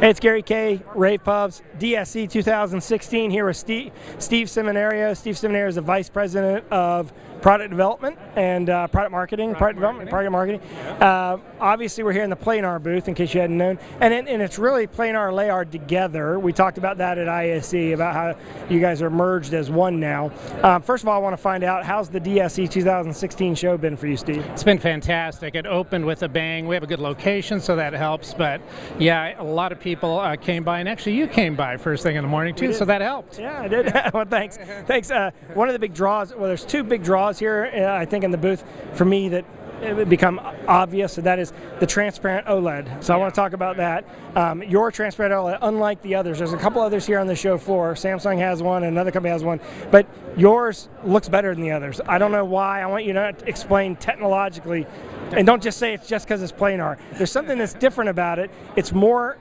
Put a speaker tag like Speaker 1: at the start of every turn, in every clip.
Speaker 1: Hey, it's Gary K, Rave Pubs, DSE 2016 here with Steve Semarino. Steve Semarino is the Vice President of Product Development and Product Marketing. Obviously, we're here in the Planar booth, in case you hadn't known. And it's really Planar and Layard together. We talked about that at ISE, about how you guys are merged as one now. First of all, I want to find out, how's the DSE 2016 show been for you, Steve?
Speaker 2: It's been fantastic. It opened with a bang. We have a good location, so that helps. But yeah, a lot of people came by, and actually you came by first thing in the morning too, so that helped.
Speaker 1: Yeah, I did. Well, thanks. Thanks. One of the big draws, well, there's two big draws here, I think, in the booth for me that become obvious, and that is the transparent OLED. So I want to talk about that. Your transparent OLED, unlike the others, there's a couple others here on the show floor. Samsung has one, and another company has one, but yours looks better than the others. I don't know why. I want you to explain technologically, and don't just say it's just because it's planar. There's something that's different about it. It's more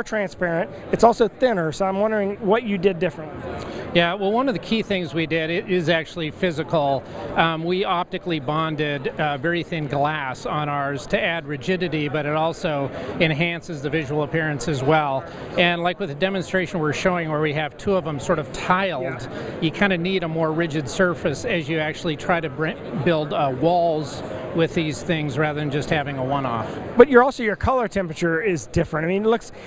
Speaker 1: transparent. It's also thinner, so I'm wondering what you did differently.
Speaker 2: Yeah, well, one of the key things we did is actually physical. We optically bonded very thin glass on ours to add rigidity, but it also enhances the visual appearance as well. And like with the demonstration we're showing, where we have two of them sort of tiled, you kind of need a more rigid surface as you actually try to build walls with these things rather than just having a one-off.
Speaker 1: But your color temperature is different. I mean,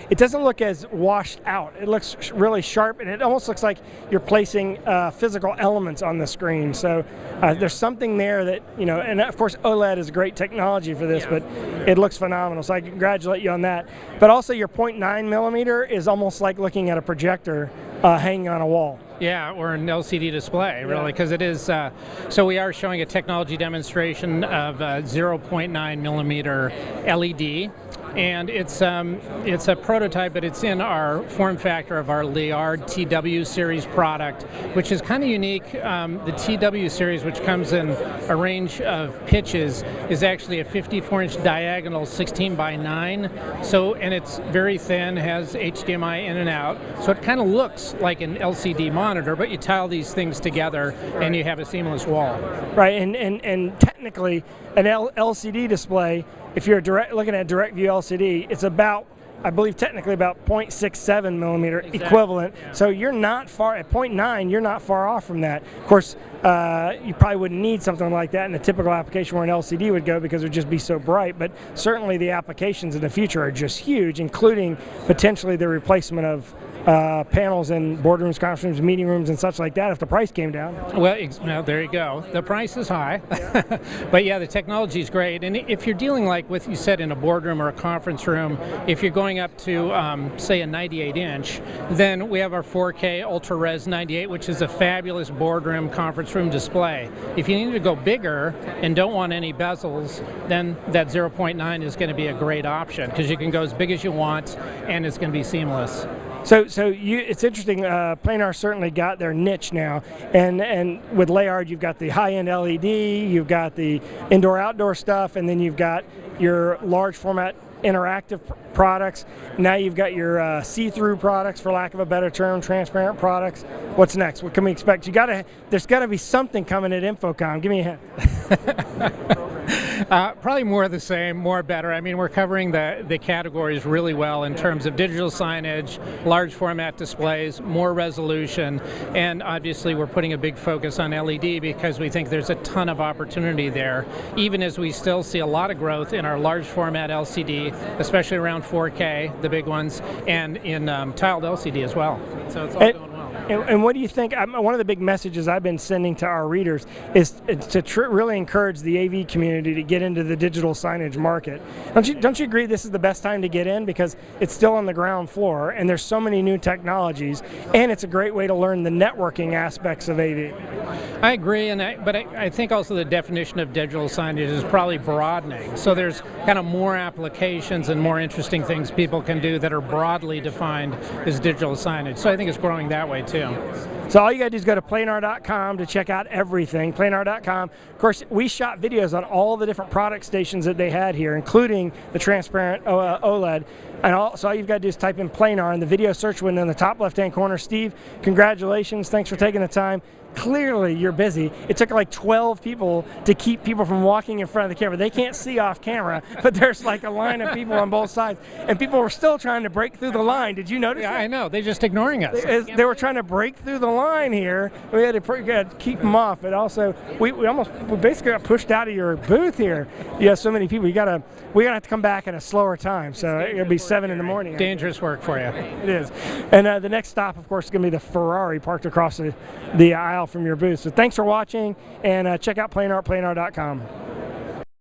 Speaker 1: it doesn't look as washed out. It looks really sharp, and it almost looks like you're placing physical elements on the screen. So there's something there that, you know, and of course OLED is great technology for this, but it looks phenomenal. So I congratulate you on that. But also your 0.9 millimeter is almost like looking at a projector hanging on a wall.
Speaker 2: Yeah, or an LCD display, really, because it is. So we are showing a technology demonstration of 0.9 millimeter LED, and it's a prototype, but it's in our form factor of our Layard TW series product, which is kind of unique. The TW series, which comes in a range of pitches, is actually a 54-inch diagonal 16 by 9. So, and it's very thin, has HDMI in and out, so it kind of looks like an LCD monitor, but you tile these things together and you have a seamless wall.
Speaker 1: Right, and technically an LCD display, if you're looking at direct view LCD, it's about, I believe, technically about 0.67 millimeter equivalent. Yeah. So you're not far, at 0.9, you're not far off from that. Of course, you probably wouldn't need something like that in a typical application where an LCD would go, because it would just be so bright. But certainly the applications in the future are just huge, including potentially the replacement of panels in boardrooms, conference rooms, meeting rooms, and such like that if the price came down.
Speaker 2: Well, there you go. The price is high, but yeah, the technology is great. And if you're dealing, like with you said, in a boardroom or a conference room, if you're going up to say a 98-inch, then we have our 4K Ultra Res 98, which is a fabulous boardroom, conference room display. If you need to go bigger and don't want any bezels, then that 0.9 is going to be a great option, because you can go as big as you want and it's going to be seamless.
Speaker 1: So it's interesting. Planar certainly got their niche now, and with Layard you've got the high-end LED, you've got the indoor-outdoor stuff, and then you've got your large format interactive products. Now you've got your see-through products, for lack of a better term, transparent products. What's next? What can we expect? There's got to be something coming at InfoComm. Give me a hint.
Speaker 2: Probably more of the same, more better. I mean, we're covering the categories really well in terms of digital signage, large format displays, more resolution, and obviously we're putting a big focus on LED because we think there's a ton of opportunity there, even as we still see a lot of growth in our large format LCD, especially around 4K, the big ones, and in tiled LCD as well. So it's all going well.
Speaker 1: And what do you think? One of the big messages I've been sending to our readers is to really encourage the AV community to get into the digital signage market. Don't you agree this is the best time to get in, because it's still on the ground floor and there's so many new technologies, and it's a great way to learn the networking aspects of AV?
Speaker 2: I agree, but I think also the definition of digital signage is probably broadening. So there's kind of more applications and more interesting things people can do that are broadly defined as digital signage. So I think it's growing that way too.
Speaker 1: So all you got to do is go to planar.com to check out everything, planar.com. Of course, we shot videos on all the different product stations that they had here, including the transparent OLED. And all you've got to do is type in Planar in the video search window in the top left-hand corner. Steve, congratulations. Thanks for taking the time. Clearly, you're busy. It took like 12 people to keep people from walking in front of the camera. They can't see off camera, but there's like a line of people on both sides, and people were still trying to break through the line. Did you notice that?
Speaker 2: I know. They're just ignoring us.
Speaker 1: They were trying to break through the line here. We had to keep them off, but also we basically got pushed out of your booth here. You have so many people. We're gonna have to come back at a slower time, so it'll be 7 in the morning.
Speaker 2: Dangerous work for you.
Speaker 1: It is. And the next stop, of course, is going to be the Ferrari parked across the aisle from your booth. So thanks for watching, and check out Planar at planar.com.